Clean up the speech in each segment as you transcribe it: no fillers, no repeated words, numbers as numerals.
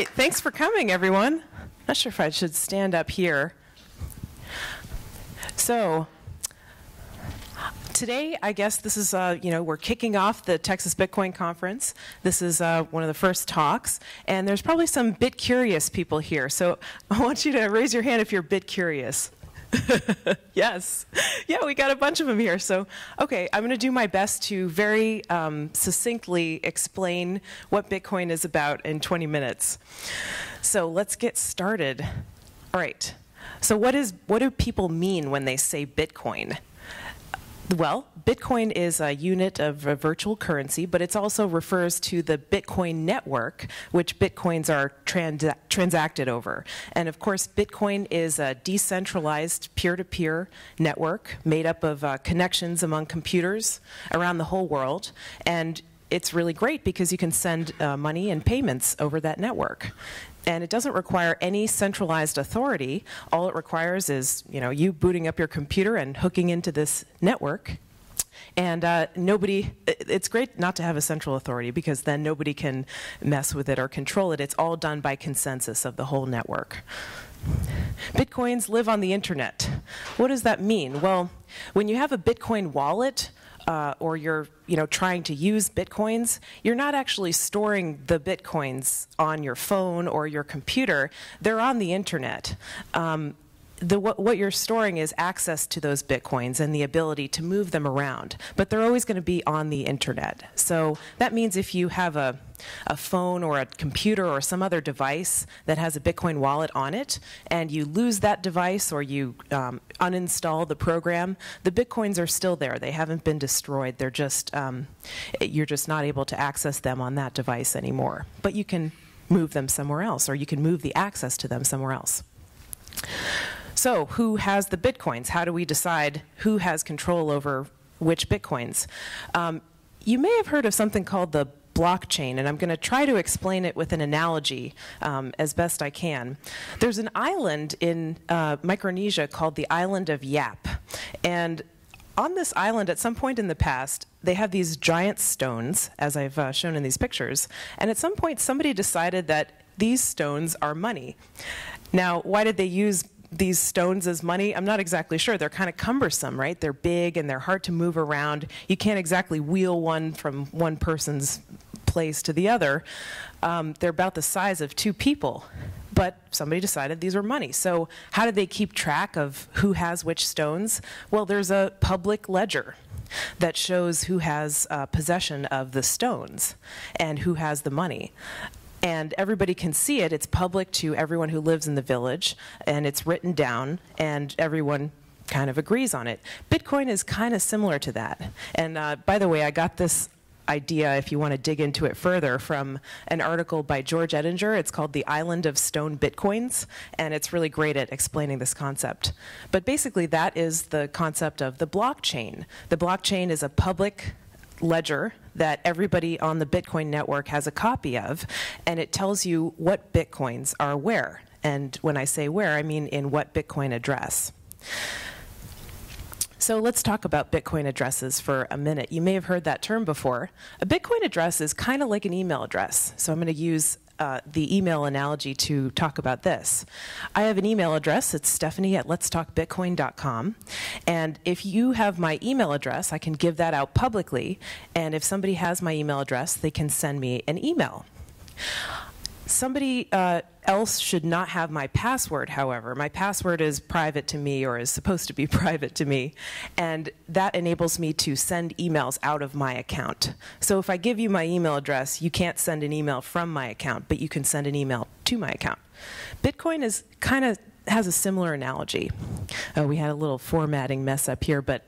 right, thanks for coming, everyone. Not sure if I should stand up here. So, today, I guess this is, we're kicking off the Texas Bitcoin Conference. This is one of the first talks, and there's probably some bit curious people here. So I want you to raise your hand if you're bit curious. Yes. Yeah, we got a bunch of them here. So, okay, I'm going to do my best to very succinctly explain what Bitcoin is about in 20 minutes. So let's get started. All right. So what do people mean when they say Bitcoin? Well, Bitcoin is a unit of a virtual currency, but it also refers to the Bitcoin network, which Bitcoins are transacted over. And of course, Bitcoin is a decentralized peer-to-peer network made up of connections among computers around the whole world. And it's really great because you can send money and payments over that network. And it doesn't require any centralized authority. All it requires is, you booting up your computer and hooking into this network. And it's great not to have a central authority because then nobody can mess with it or control it. It's all done by consensus of the whole network. Bitcoins live on the internet. What does that mean? Well, when you have a Bitcoin wallet, or you're trying to use Bitcoins, you're not actually storing the Bitcoins on your phone or your computer. They're on the internet. What you're storing is access to those Bitcoins and the ability to move them around. But they're always going to be on the internet. So that means if you have a phone or a computer or some other device that has a Bitcoin wallet on it, and you lose that device or you uninstall the program, the Bitcoins are still there. They haven't been destroyed. They're just, you're just not able to access them on that device anymore. But you can move them somewhere else, or you can move the access to them somewhere else. So who has the Bitcoins? How do we decide who has control over which Bitcoins? You may have heard of something called the blockchain, and I'm going to try to explain it with an analogy as best I can. There's an island in Micronesia called the island of Yap. And on this island, at some point in the past, they have these giant stones, as I've shown in these pictures. And at some point, somebody decided that these stones are money. Now, why did they use these stones as money? I'm not exactly sure. They're kind of cumbersome, right? They're big and they're hard to move around. You can't exactly wheel one from one person's place to the other. They're about the size of two people. But somebody decided these were money. So how did they keep track of who has which stones? Well, there's a public ledger that shows who has possession of the stones and who has the money. And everybody can see it. It's public to everyone who lives in the village, and it's written down, and everyone kind of agrees on it. Bitcoin is kind of similar to that. And by the way, I got this idea, if you want to dig into it further, from an article by George Edinger. It's called The Island of Stone Bitcoins, and it's really great at explaining this concept. But basically, that is the concept of the blockchain. The blockchain is a public ledger that everybody on the Bitcoin network has a copy of, and it tells you what Bitcoins are where. And when I say where, I mean in what Bitcoin address. So let's talk about Bitcoin addresses for a minute. You may have heard that term before. A Bitcoin address is kind of like an email address. So I'm going to use the email analogy to talk about this. I have an email address. It's Stephanie@letstalkbitcoin.com. And if you have my email address, I can give that out publicly. And if somebody has my email address, they can send me an email. Somebody else should not have my password, however. My password is private to me, or is supposed to be private to me, and that enables me to send emails out of my account. So if I give you my email address, you can't send an email from my account, but you can send an email to my account. Bitcoin is has a similar analogy. We had a little formatting mess up here, but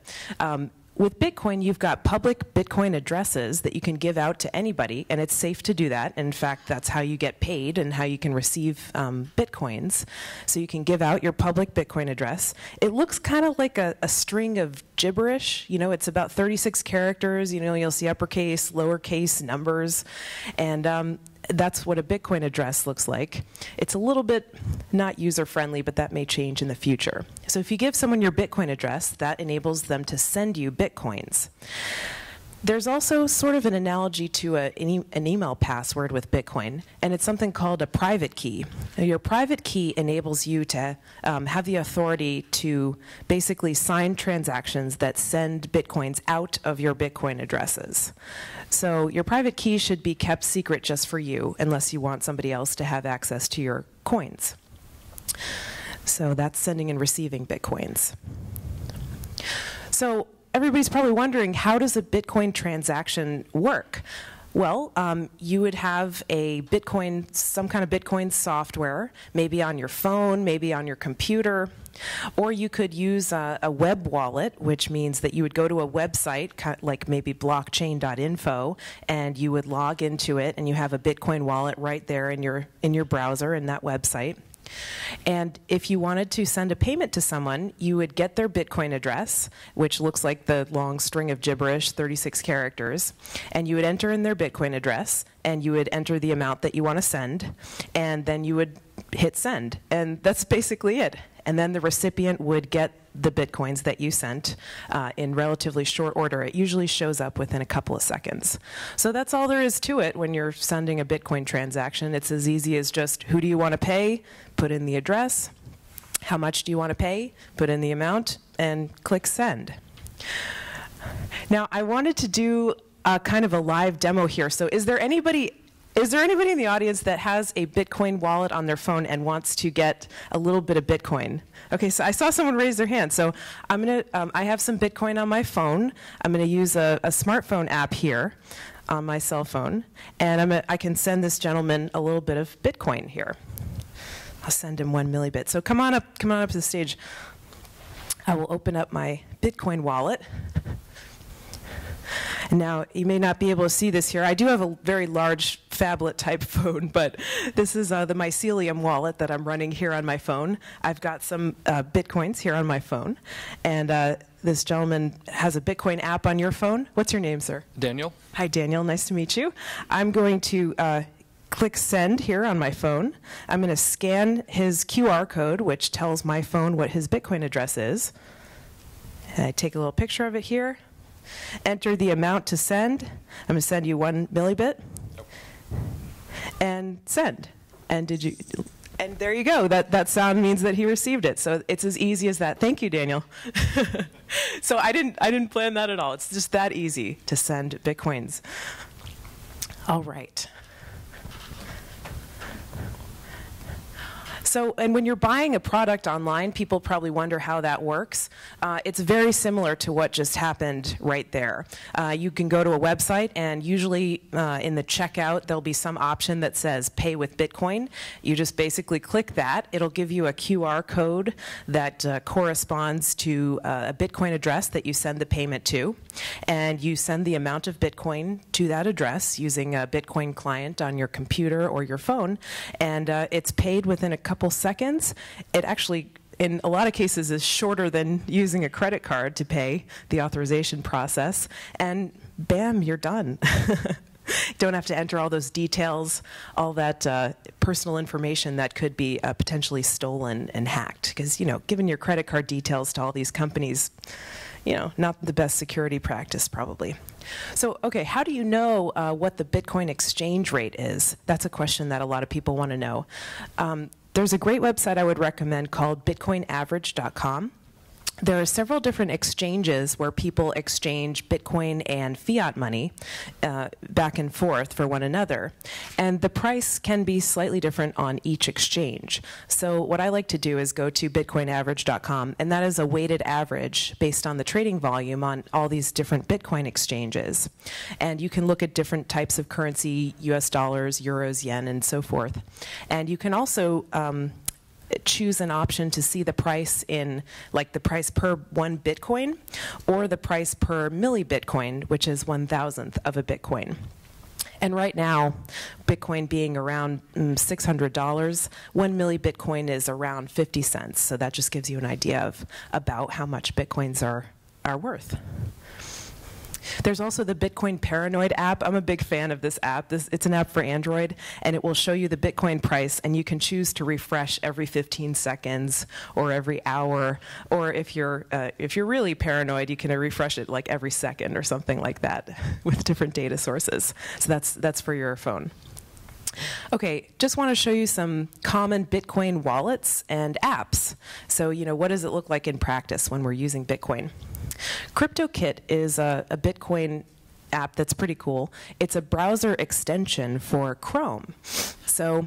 with Bitcoin, you've got public Bitcoin addresses that you can give out to anybody, and it's safe to do that. In fact, that's how you get paid and how you can receive Bitcoins. So you can give out your public Bitcoin address. It looks kind of like a string of gibberish. It's about 36 characters. You'll see uppercase, lowercase numbers, and that's what a Bitcoin address looks like. It's a little bit not user-friendly, but that may change in the future. So if you give someone your Bitcoin address, that enables them to send you Bitcoins. There's also sort of an analogy to an email password with Bitcoin, and it's something called a private key. Now, your private key enables you to have the authority to basically sign transactions that send Bitcoins out of your Bitcoin addresses. So your private key should be kept secret just for you, unless you want somebody else to have access to your coins. So that's sending and receiving Bitcoins. So everybody's probably wondering, how does a Bitcoin transaction work? Well, you would have a Bitcoin, some kind of Bitcoin software, maybe on your phone, maybe on your computer, or you could use a web wallet, which means that you would go to a website, like maybe blockchain.info, and you would log into it, and you have a Bitcoin wallet right there in your browser in that website. And if you wanted to send a payment to someone, you would get their Bitcoin address, which looks like the long string of gibberish, 36 characters, and you would enter in their Bitcoin address, and you would enter the amount that you want to send, and then you would hit send. And that's basically it. And then the recipient would get the Bitcoins that you sent in relatively short order. It usually shows up within a couple of seconds. So that's all there is to it when you're sending a Bitcoin transaction. It's as easy as just, who do you want to pay? Put in the address. How much do you want to pay? Put in the amount and click send. Now, I wanted to do kind of a live demo here. So is there anybody in the audience that has a Bitcoin wallet on their phone and wants to get a little bit of Bitcoin? Okay, so I saw someone raise their hand. So I have some Bitcoin on my phone. I'm gonna use a smartphone app here on my cell phone, and I can send this gentleman a little bit of Bitcoin here. I'll send him 1 millibit. So come on up to the stage. I will open up my Bitcoin wallet. Now, you may not be able to see this here. I do have a very large phablet type phone, but this is the Mycelium wallet that I'm running here on my phone. I've got some Bitcoins here on my phone, and this gentleman has a Bitcoin app on your phone. What's your name, sir? Daniel. Hi, Daniel. Nice to meet you. I'm going to click send here on my phone. I'm going to scan his QR code, which tells my phone what his Bitcoin address is. And I take a little picture of it here. Enter the amount to send. I'm going to send you 1 millibit. Nope. And send. And there you go. That sound means that he received it. So it's as easy as that. Thank you, Daniel. So I didn't plan that at all. It's just that easy to send Bitcoins. All right. So, and when you're buying a product online, people probably wonder how that works. It's very similar to what just happened right there. You can go to a website, and usually in the checkout, there'll be some option that says pay with Bitcoin. You just basically click that. It'll give you a QR code that corresponds to a Bitcoin address that you send the payment to. And you send the amount of Bitcoin to that address using a Bitcoin client on your computer or your phone. And it's paid within a couple seconds. It actually, in a lot of cases, is shorter than using a credit card to pay the authorization process. And bam, you're done. Don't have to enter all those details, all that personal information that could be potentially stolen and hacked. Because, you know, giving your credit card details to all these companies, you know, not the best security practice, probably. So, okay, how do you know what the Bitcoin exchange rate is? That's a question that a lot of people want to know. There's a great website I would recommend called bitcoinaverage.com. There are several different exchanges where people exchange Bitcoin and fiat money back and forth for one another. And the price can be slightly different on each exchange. So what I like to do is go to bitcoinaverage.com, and that is a weighted average based on the trading volume on all these different Bitcoin exchanges. And you can look at different types of currency, US dollars, euros, yen, and so forth. And you can also choose an option to see the price in, like the price per 1 Bitcoin, or the price per millibitcoin, which is 1,000th of a Bitcoin. And right now, Bitcoin being around $600, 1 millibitcoin is around 50 cents. So that just gives you an idea of about how much Bitcoins are worth. There's also the Bitcoin Paranoid app. I'm a big fan of this app. It's an app for Android, and it will show you the Bitcoin price, and you can choose to refresh every 15 seconds or every hour, or if you're really paranoid, you can refresh it like every second or something like that with different data sources. So that's for your phone. Okay, just want to show you some common Bitcoin wallets and apps. So, what does it look like in practice when we're using Bitcoin? CryptoKit is a Bitcoin app that's pretty cool. It's a browser extension for Chrome. So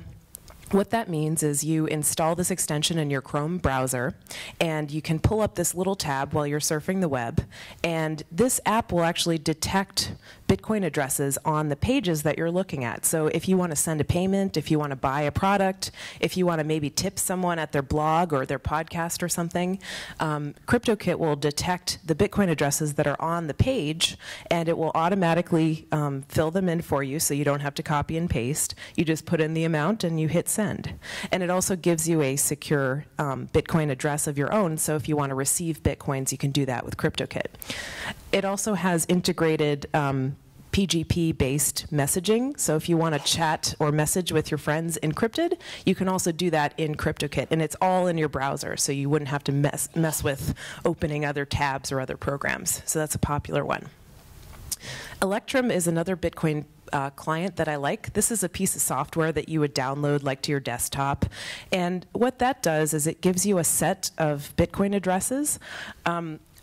what that means is you install this extension in your Chrome browser, and you can pull up this little tab while you're surfing the web, and this app will actually detect Bitcoin addresses on the pages that you're looking at. So if you want to send a payment, if you want to buy a product, if you want to maybe tip someone at their blog or their podcast or something, CryptoKit will detect the Bitcoin addresses that are on the page, and it will automatically fill them in for you, so you don't have to copy and paste. You just put in the amount and you hit send. And it also gives you a secure Bitcoin address of your own, so if you want to receive Bitcoins, you can do that with CryptoKit. It also has integrated PGP-based messaging, so if you want to chat or message with your friends encrypted, you can also do that in CryptoKit, and it's all in your browser, so you wouldn't have to mess with opening other tabs or other programs. So that's a popular one. Electrum is another Bitcoin client that I like. This is a piece of software that you would download like to your desktop, and what that does is it gives you a set of Bitcoin addresses.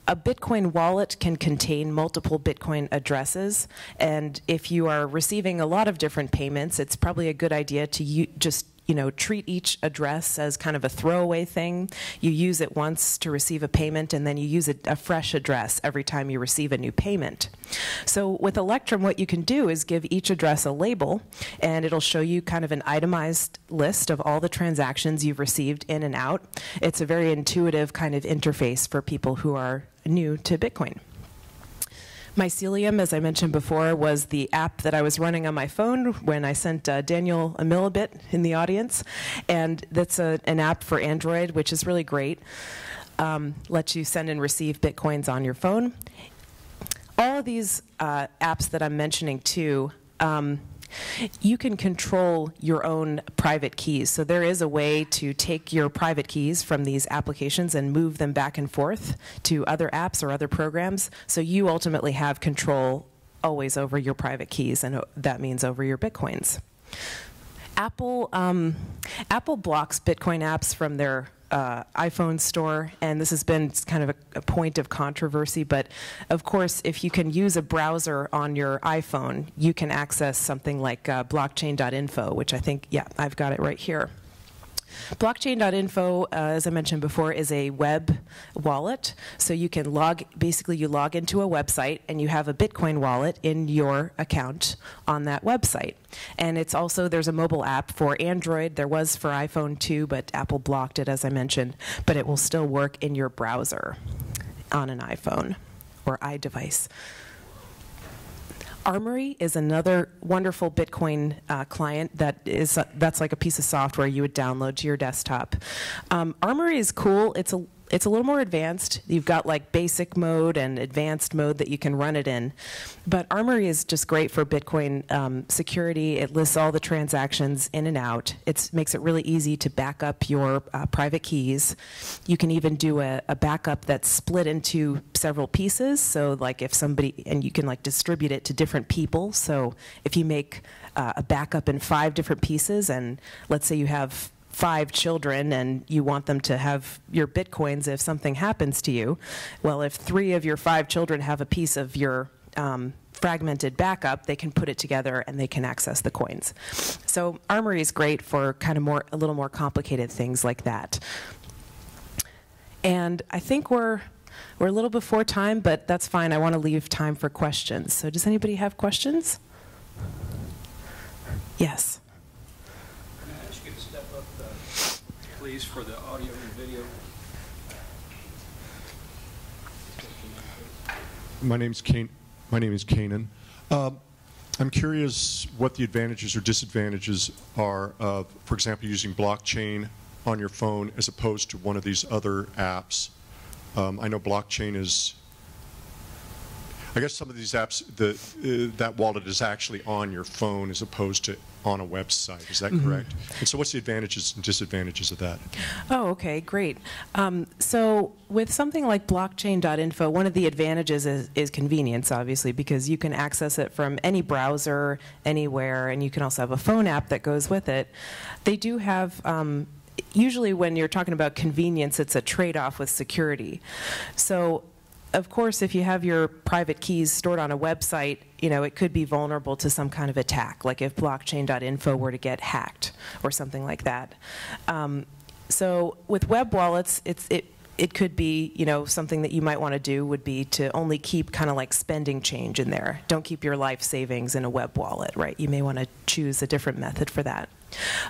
A Bitcoin wallet can contain multiple Bitcoin addresses, and if you are receiving a lot of different payments, it's probably a good idea to just treat each address as kind of a throwaway thing. You use it once to receive a payment, and then you use a fresh address every time you receive a new payment. So with Electrum, what you can do is give each address a label, and it'll show you kind of an itemized list of all the transactions you've received in and out. It's a very intuitive kind of interface for people who are new to Bitcoin. Mycelium, as I mentioned before, was the app that I was running on my phone when I sent Daniel a millibit in the audience. And that's an app for Android, which is really great. Lets you send and receive Bitcoins on your phone. All of these apps that I'm mentioning, too, you can control your own private keys. So there is a way to take your private keys from these applications and move them back and forth to other apps or other programs. So you ultimately have control always over your private keys, and that means over your Bitcoins. Apple blocks Bitcoin apps from their iPhone store, and this has been kind of a point of controversy, but of course, if you can use a browser on your iPhone, you can access something like blockchain.info, which I think, yeah, I've got it right here. Blockchain.info, as I mentioned before, is a web wallet. So you can basically you log into a website and you have a Bitcoin wallet in your account on that website. And it's also, there's a mobile app for Android. There was for iPhone too, but Apple blocked it, as I mentioned. But it will still work in your browser on an iPhone or iDevice. Armory is another wonderful Bitcoin client that's like a piece of software you would download to your desktop. Armory is cool. It's a little more advanced. You've got like basic mode and advanced mode that you can run it in. But Armory is just great for Bitcoin security. It lists all the transactions in and out. It makes it really easy to back up your private keys. You can even do a backup that's split into several pieces. So like if somebody, and you can like distribute it to different people. So if you make a backup in 5 different pieces, and let's say you have 5 children and you want them to have your Bitcoins if something happens to you, well, if 3 of your 5 children have a piece of your fragmented backup, they can put it together and they can access the coins. So Armory is great for kind of a little more complicated things like that. And I think we're a little before time, but that's fine. I want to leave time for questions. So does anybody have questions? Yes. Please, for the audio and video. My name is Kanan. I'm curious what the advantages or disadvantages are of, for example, using blockchain on your phone as opposed to one of these other apps. I know blockchain is, I guess some of these apps, that wallet is actually on your phone as opposed to on a website. Is that correct? And so what's the advantages and disadvantages of that? Oh, okay, great. So with something like blockchain.info, one of the advantages is convenience, obviously, because you can access it from any browser, anywhere, and you can also have a phone app that goes with it. They do have, usually when you're talking about convenience, it's a trade-off with security. So of course, if you have your private keys stored on a website, it could be vulnerable to some kind of attack, like if blockchain.info were to get hacked or something like that. So with web wallets, it could be, something that you might want to do would be to only keep kind of like spending change in there. Don't keep your life savings in a web wallet, right? You may want to choose a different method for that.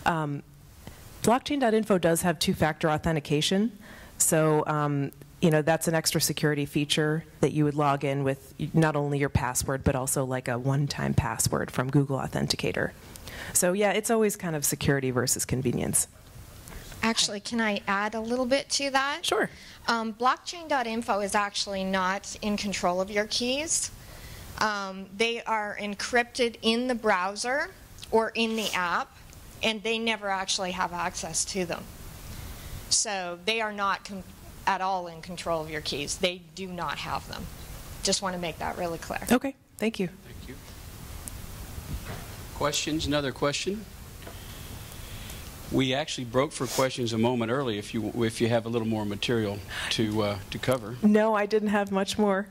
Blockchain.info does have two-factor authentication. So that's an extra security feature that you would log in with not only your password, but also like a one-time password from Google Authenticator. So yeah, it's always kind of security versus convenience. Actually, can I add a little bit to that? Sure. Blockchain.info is actually not in control of your keys. They are encrypted in the browser or in the app, and they never actually have access to them. So they are not at all in control of your keys. They do not have them. Just want to make that really clear. Okay, thank you. Thank you. Questions? Another question? We actually broke for questions a moment early. If you have a little more material to cover. No, I didn't have much more.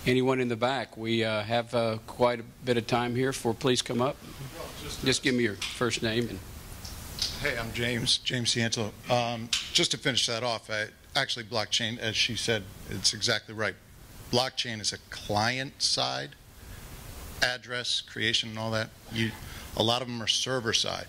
Anyone in the back? We have quite a bit of time here. Please come up. Just give me your first name and. Hey, I'm James Ciantolo. Just to finish that off, actually blockchain, as she said, it's exactly right. Blockchain is a client-side address creation and all that. A lot of them are server-side.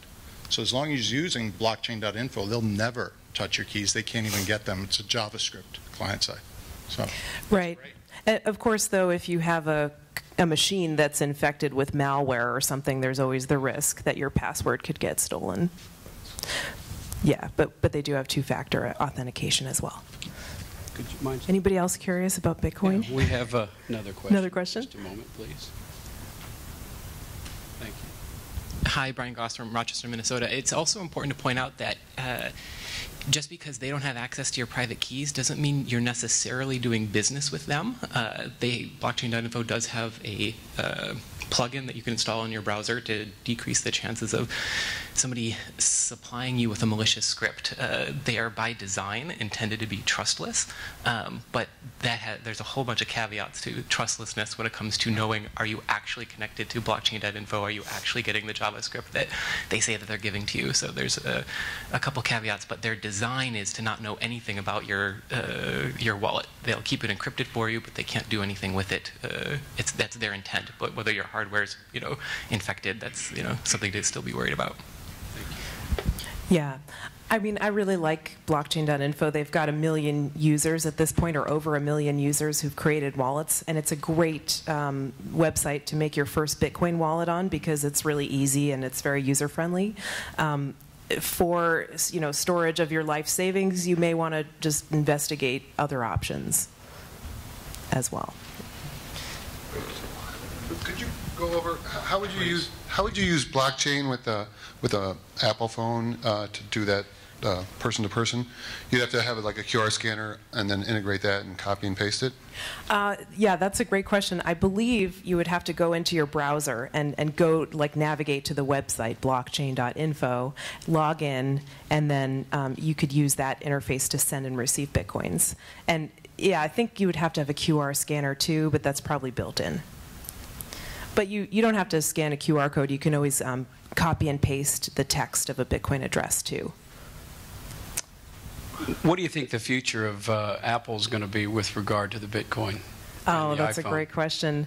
So as long as you're using blockchain.info, they'll never touch your keys. They can't even get them. It's a JavaScript client-side. So, right. Of course, though, if you have a machine that's infected with malware or something, there's always the risk that your password could get stolen. Yeah, but they do have two-factor authentication as well. Could you mind? Anybody else curious about Bitcoin? Yeah, we have another question. Another question? Just a moment, please. Thank you. Hi, Brian Goss from Rochester, Minnesota. It's also important to point out that just because they don't have access to your private keys doesn't mean you're necessarily doing business with them. Blockchain.info does have a plugin that you can install in your browser to decrease the chances of somebody supplying you with a malicious script. They are by design intended to be trustless, but there's a whole bunch of caveats to trustlessness when it comes to knowing, are you actually connected to blockchain.info? Are you actually getting the JavaScript that they say that they're giving to you? So there's a couple caveats, but their design is to not know anything about your wallet. They'll keep it encrypted for you, but they can't do anything with it. That's their intent. But whether your hardware's infected, that's something to still be worried about. Yeah. I mean, I really like blockchain.info. They've got 1 million users at this point, or over 1 million users who've created wallets, and it's a great website to make your first Bitcoin wallet on because it's really easy and it's very user-friendly. For storage of your life savings, you may want to just investigate other options as well. Could you go over how would you use blockchain with a Apple phone to do that person to person? You'd have to have like a QR scanner and then integrate that and copy and paste it. Yeah, that's a great question. I believe you would have to go into your browser and go navigate to the website blockchain.info, log in, and then you could use that interface to send and receive Bitcoins. And yeah, I think you would have to have a QR scanner too, but that's probably built in. But you don't have to scan a QR code. You can always copy and paste the text of a Bitcoin address too. What do you think the future of Apple is going to be with regard to the Bitcoin? Oh, that's a great question.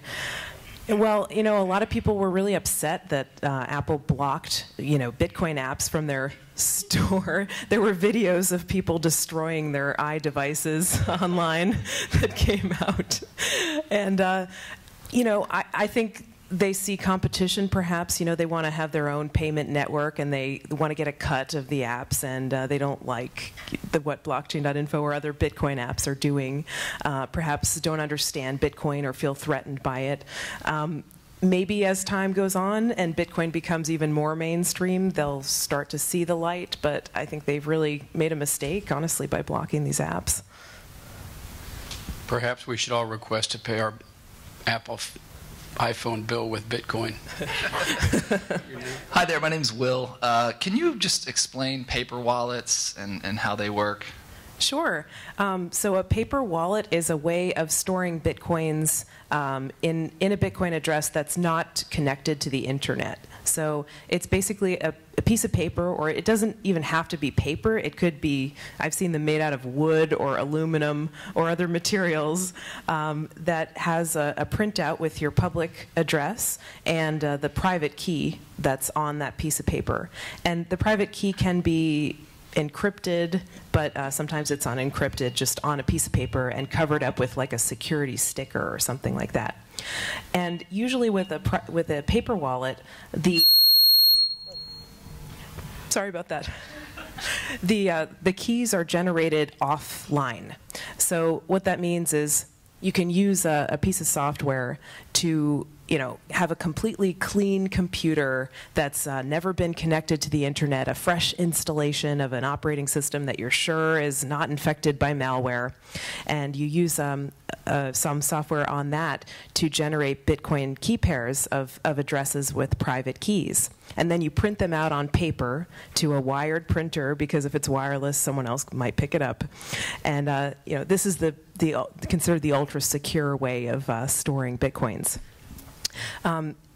Well, a lot of people were really upset that Apple blocked, Bitcoin apps from their store. There were videos of people destroying their iDevices online that came out. And, I think they see competition, perhaps. You know, they want to have their own payment network, and they want to get a cut of the apps, and they don't like what blockchain.info or other Bitcoin apps are doing. Perhaps don't understand Bitcoin or feel threatened by it. Maybe as time goes on and Bitcoin becomes even more mainstream, they'll start to see the light, but I think they've really made a mistake, honestly, by blocking these apps. Perhaps we should all request to pay our Apple iPhone bill with Bitcoin. Hi there, my name's Will. Can you just explain paper wallets and how they work? Sure. So a paper wallet is a way of storing Bitcoins in a Bitcoin address that's not connected to the internet. So it's basically a piece of paper, or it doesn't even have to be paper. It could be, I've seen them made out of wood or aluminum or other materials that has a printout with your public address and the private key that's on that piece of paper. And the private key can be encrypted, but sometimes it's unencrypted, just on a piece of paper and covered up with like a security sticker or something like that. And usually with a paper wallet, sorry about that. The keys are generated offline. So what that means is you can use a piece of software to have a completely clean computer that's never been connected to the internet, a fresh installation of an operating system that you're sure is not infected by malware, and you use some software on that to generate Bitcoin key pairs of addresses with private keys. And then you print them out on paper to a wired printer, because if it's wireless, someone else might pick it up. And this is considered the ultra secure way of storing Bitcoins.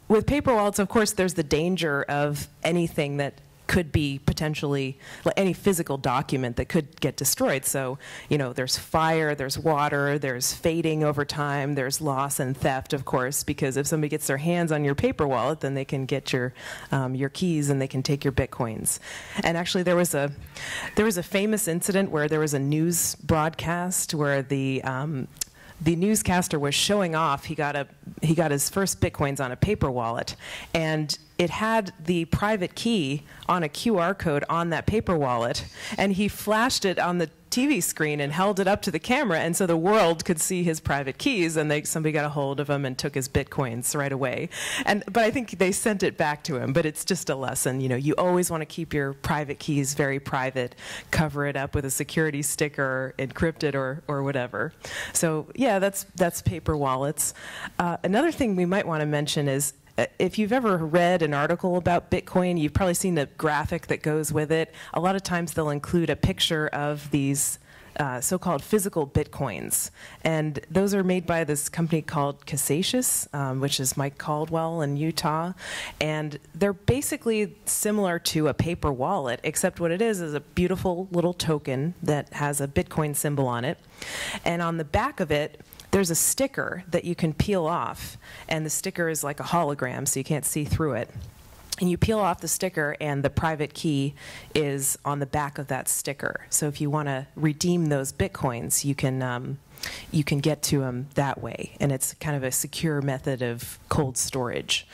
With paper wallets, of course, there's the danger of anything that could be potentially, any physical document that could get destroyed. So, there's fire, there's water, there's fading over time, there's loss and theft, of course, because if somebody gets their hands on your paper wallet, then they can get your keys and they can take your Bitcoins. And actually, there was a famous incident where there was a news broadcast where the newscaster was showing off. He got his first Bitcoins on a paper wallet, and it had the private key on a QR code on that paper wallet, and he flashed it on the TV screen and held it up to the camera, and so the world could see his private keys, and somebody got a hold of him and took his Bitcoins right away. But I think they sent it back to him, but it's just a lesson. You always want to keep your private keys very private, cover it up with a security sticker, encrypt it, or whatever. So yeah, that's paper wallets. Another thing we might want to mention is, if you've ever read an article about Bitcoin, you've probably seen the graphic that goes with it. A lot of times they'll include a picture of these so-called physical Bitcoins. And those are made by this company called Cassatius, which is Mike Caldwell in Utah. And they're basically similar to a paper wallet, except what it is a beautiful little token that has a Bitcoin symbol on it. And on the back of it, there's a sticker that you can peel off, and the sticker is like a hologram, so you can't see through it. And you peel off the sticker, and the private key is on the back of that sticker. So if you want to redeem those Bitcoins, you can get to them that way, and it's kind of a secure method of cold storage.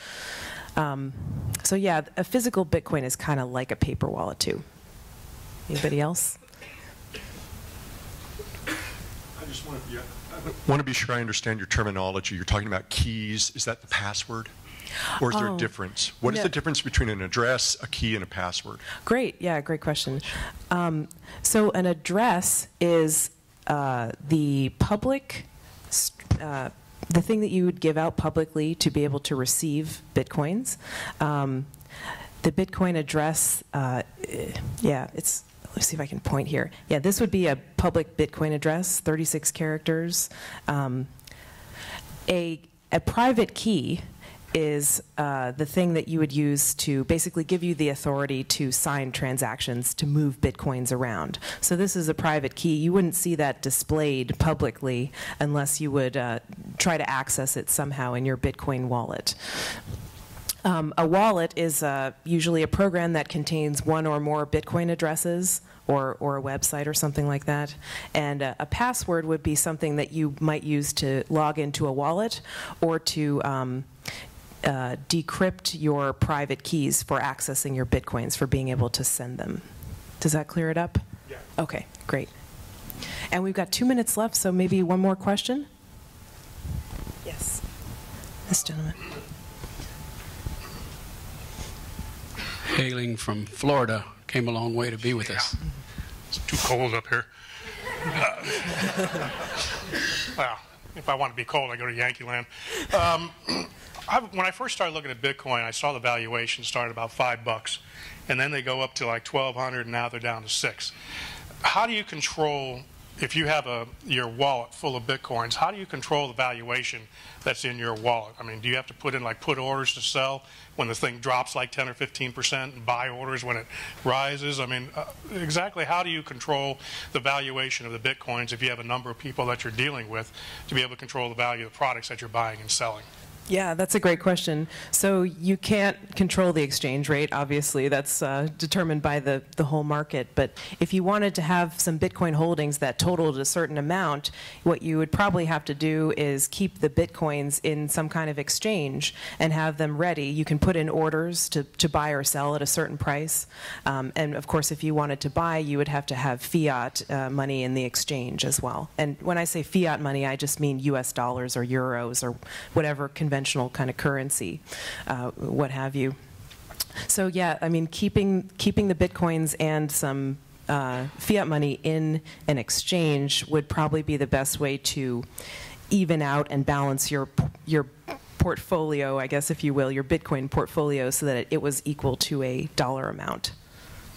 So yeah, a physical Bitcoin is kind of like a paper wallet too. Anybody else? I just want to be sure I understand your terminology. You're talking about keys. Is that the password? Or is there a difference? What is the difference between an address, a key, and a password? Great. Yeah, great question. So an address is the public, the thing that you would give out publicly to be able to receive Bitcoins. The Bitcoin address, let's see if I can point here. Yeah, this would be a public Bitcoin address, 36 characters. A private key is the thing that you would use to basically give you the authority to sign transactions to move Bitcoins around. So this is a private key. You wouldn't see that displayed publicly unless you would try to access it somehow in your Bitcoin wallet. A wallet is usually a program that contains one or more Bitcoin addresses or a website or something like that. And a password would be something that you might use to log into a wallet or to decrypt your private keys for accessing your Bitcoins, for being able to send them. Does that clear it up? Yeah. Okay, great. And we've got 2 minutes left, so maybe one more question? Yes. This gentleman. Hailing from Florida, came a long way to be with us. It's too cold up here. Well, if I want to be cold, I go to Yankee Land. When I first started looking at Bitcoin, I saw the valuation started about $5, and then they go up to like 1,200, and now they're down to $6. How do you control, if you have your wallet full of Bitcoins, how do you control the valuation that's in your wallet? I mean, do you have to put in like put orders to sell when the thing drops like 10 or 15% and buy orders when it rises? I mean, exactly how do you control the valuation of the Bitcoins if you have a number of people that you're dealing with to be able to control the value of the products that you're buying and selling? Yeah, that's a great question. So you can't control the exchange rate, obviously. That's determined by the whole market. But if you wanted to have some Bitcoin holdings that totaled a certain amount, what you would probably have to do is keep the Bitcoins in some kind of exchange and have them ready. You can put in orders to buy or sell at a certain price. And of course, if you wanted to buy, you would have to have fiat money in the exchange as well. And when I say fiat money, I just mean US dollars or euros or whatever conventional kind of currency, what have you. So yeah, I mean, keeping the Bitcoins and some fiat money in an exchange would probably be the best way to even out and balance your portfolio, I guess, if you will, your Bitcoin portfolio, so that it was equal to a dollar amount.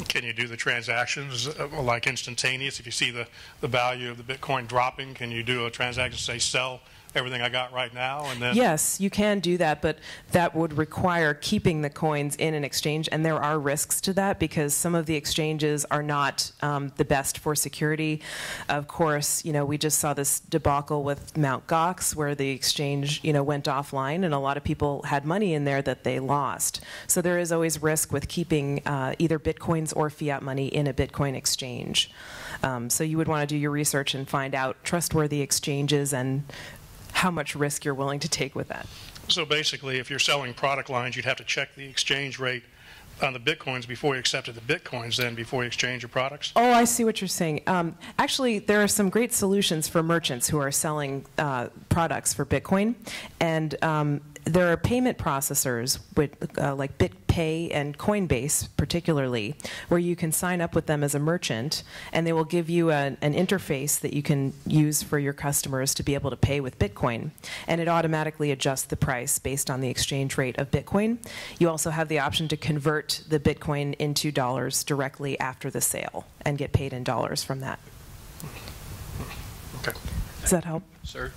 Can you do the transactions like instantaneous? If you see the value of the Bitcoin dropping, can you do a transaction, say sell everything I got right now? And then yes, you can do that, but that would require keeping the coins in an exchange, and there are risks to that because some of the exchanges are not the best for security. Of course, we just saw this debacle with Mt. Gox where the exchange, went offline, and a lot of people had money in there that they lost. So there is always risk with keeping either Bitcoins or fiat money in a Bitcoin exchange. So you would want to do your research and find out trustworthy exchanges and how much risk you're willing to take with that. So basically, if you're selling product lines, you'd have to check the exchange rate on the Bitcoins before you accepted the Bitcoins, then before you exchange your products? Oh, I see what you're saying. Actually, there are some great solutions for merchants who are selling products for Bitcoin. And there are payment processors with, like BitPay and Coinbase particularly, where you can sign up with them as a merchant, and they will give you an interface that you can use for your customers to be able to pay with Bitcoin. And it automatically adjusts the price based on the exchange rate of Bitcoin. You also have the option to convert the Bitcoin into dollars directly after the sale and get paid in dollars from that. Okay. Does that help? Sir?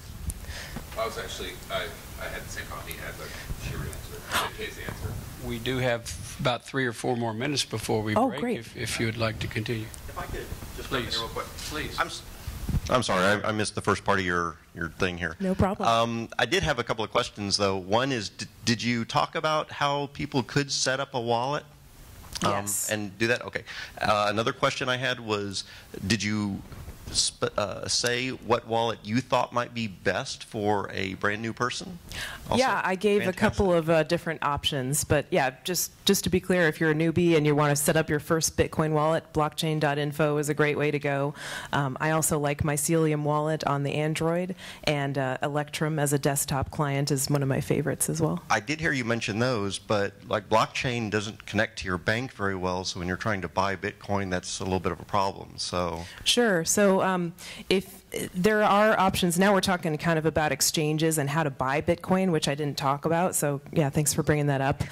I was actually, I had the same comment he had, but she would answer. Kay's the answer. We do have about 3 or 4 more minutes before we break. Great. If you would like to continue. If I could just Please. jump in real quick. Please. I'm sorry, I missed the first part of your thing here. No problem. I did have a couple of questions, though. One is, did you talk about how people could set up a wallet? Yes. And do that? Okay. Another question I had was, did you say what wallet you thought might be best for a brand new person? Also, yeah, I gave fantastic. a couple of different options, but yeah, just to be clear, if you're a newbie and you want to set up your first Bitcoin wallet, blockchain.info is a great way to go. I also like Mycelium wallet on the Android, and Electrum as a desktop client is one of my favorites as well. I did hear you mention those, but like blockchain doesn't connect to your bank very well, so when you're trying to buy Bitcoin, that's a little bit of a problem. So Sure. So if there are options, now we're talking kind of about exchanges and how to buy Bitcoin, which I didn't talk about. So yeah, thanks for bringing that up.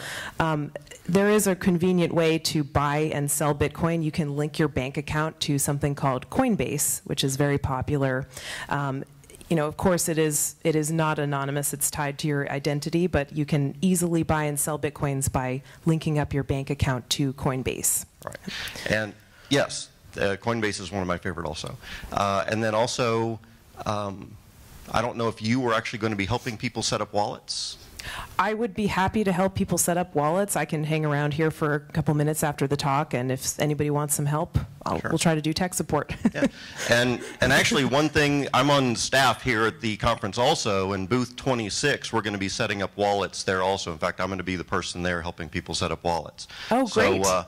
There is a convenient way to buy and sell Bitcoin. You can link your bank account to something called Coinbase, which is very popular. Of course, it is not anonymous. It's tied to your identity, but you can easily buy and sell Bitcoins by linking up your bank account to Coinbase. right, and yes. Coinbase is one of my favorite also. And then also, I don't know if you were actually going to be helping people set up wallets. I would be happy to help people set up wallets. I can hang around here for a couple minutes after the talk, and if anybody wants some help, we'll try to do tech support. Yeah. And actually, one thing, I'm on staff here at the conference also, in booth 26, we're going to be setting up wallets there also. In fact, I'm going to be the person there helping people set up wallets. Oh, great. So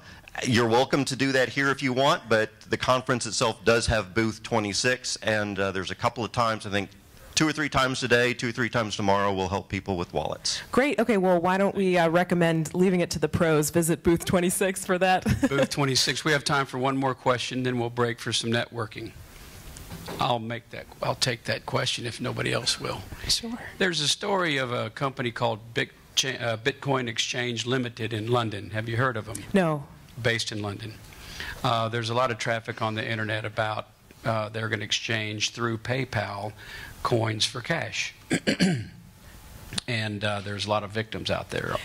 you're welcome to do that here if you want, but the conference itself does have booth 26, and there's a couple of times, I think, 2 or 3 times today, 2 or 3 times tomorrow, we'll help people with wallets. Great. Okay, well, why don't we recommend leaving it to the pros? Visit booth 26 for that. Booth 26. We have time for one more question, then we'll break for some networking. I'll take that question if nobody else will. Sure. There's a story of a company called Bitcoin Exchange Limited in London. Have you heard of them? No. Based in London. There's a lot of traffic on the internet about they're going to exchange through PayPal coins for cash. And there's a lot of victims out there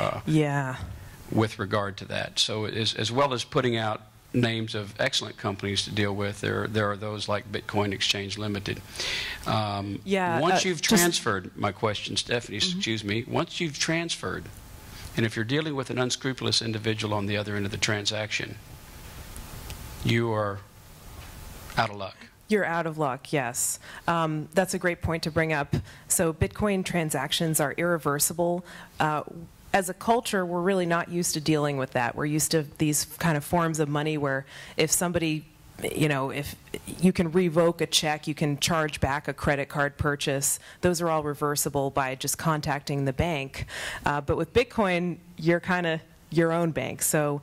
with regard to that. So as well as putting out names of excellent companies to deal with, there are those like Bitcoin Exchange Limited. Once you've transferred, my question, Stephanie, excuse me, once you've transferred, and if you're dealing with an unscrupulous individual on the other end of the transaction, you are out of luck. You're out of luck, yes. That's a great point to bring up. So Bitcoin transactions are irreversible. As a culture, we're really not used to dealing with that. We're used to these kind of forms of money where if somebody, if you can revoke a check, you can charge back a credit card purchase. Those are all reversible by just contacting the bank. But with Bitcoin, you're kind of your own bank. So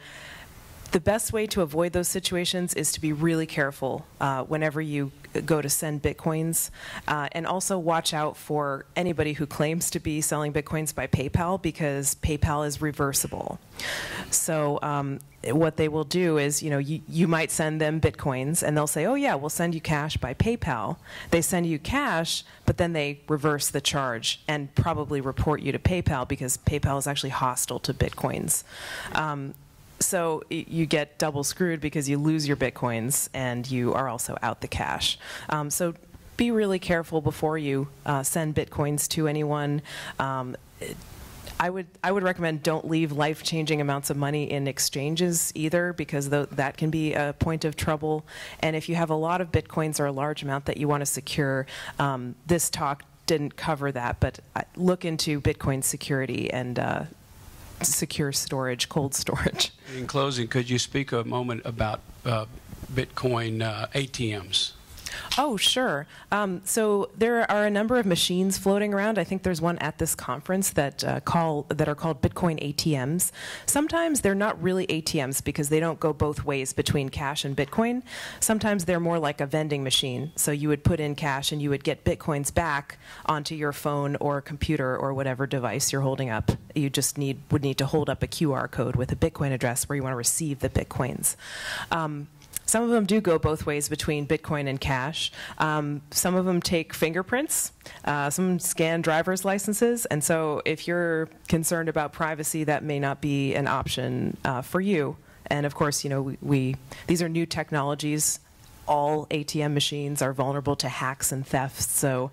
the best way to avoid those situations is to be really careful whenever you go to send Bitcoins. And also watch out for anybody who claims to be selling Bitcoins by PayPal, because PayPal is reversible. So what they will do is, you might send them Bitcoins, and they'll say, oh yeah, we'll send you cash by PayPal. They send you cash, but then they reverse the charge and probably report you to PayPal, because PayPal is actually hostile to Bitcoins. So you get double screwed because you lose your Bitcoins and you are also out the cash. So be really careful before you send Bitcoins to anyone. I would recommend don't leave life-changing amounts of money in exchanges either, because that can be a point of trouble. And if you have a lot of Bitcoins or a large amount that you want to secure, this talk didn't cover that, but look into Bitcoin security and secure storage, cold storage. In closing, could you speak a moment about Bitcoin ATMs? Oh, sure. So there are a number of machines floating around. I think there's one at this conference that are called Bitcoin ATMs. Sometimes they're not really ATMs because they don't go both ways between cash and Bitcoin. Sometimes they're more like a vending machine. So you would put in cash and you would get Bitcoins back onto your phone or computer or whatever device you're holding up. You just would need to hold up a QR code with a Bitcoin address where you want to receive the Bitcoins. Some of them do go both ways between Bitcoin and cash. Some of them take fingerprints. Some scan driver's licenses. And so if you're concerned about privacy, that may not be an option for you. And of course, these are new technologies. All ATM machines are vulnerable to hacks and thefts. So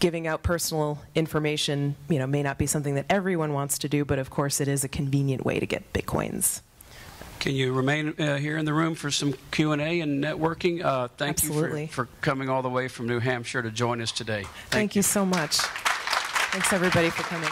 giving out personal information, may not be something that everyone wants to do, but of course it is a convenient way to get Bitcoins. Can you remain here in the room for some Q&A and networking? Thank Absolutely. you for coming all the way from New Hampshire to join us today. Thank you so much. Thanks, everybody, for coming.